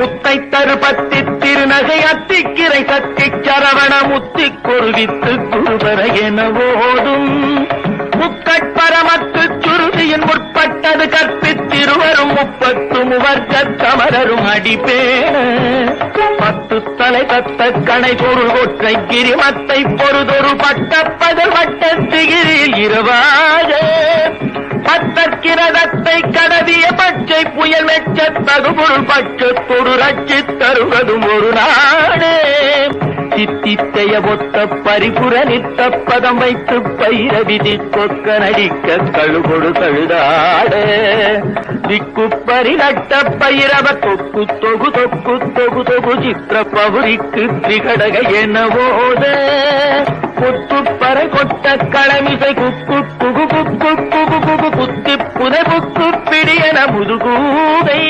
முத்தை தருபத்தி திருநகை அத்திக்கிரை சத்தி சரவண முத்தி குருவித்து குருபர என ஓடும் முக்கட்பரமத்து சுருதியின் முற்பட்டது கற்பித்திருவரும் 30 முவர்க்க சமரரும் அடிப்பேன 10 தலை தத்த கணை பொருள் ஒற்றை கிரிமத்தை பொறுதொரு பட்ட பகல் வட்டத்திகிரில் இரவாக பத்தக்கிரதத்தை கடவிய பச்சை புயல் வெச்ச தகுபொருள் பட்சத்தொடு ரட்சி தருவதும் ஒரு நாடே சித்தித்தைய ஒத்த பரிபுர நித்த பதம் வைத்து பைரவிதி கொக்க நடிக்க கழுகொடு கழுதாட திக்கு பரிநட்ட பைரவ தொக்கு தொகு தொக்கு தொகு தொகு சித்திர பவுரிக்கு திரிகடக எனவோத கொத்து பறை கொட்ட களமிசை குக்கு குகு குக்கு குகு குகு குத்தி புதை புக்கு பிடியன முதுகூதை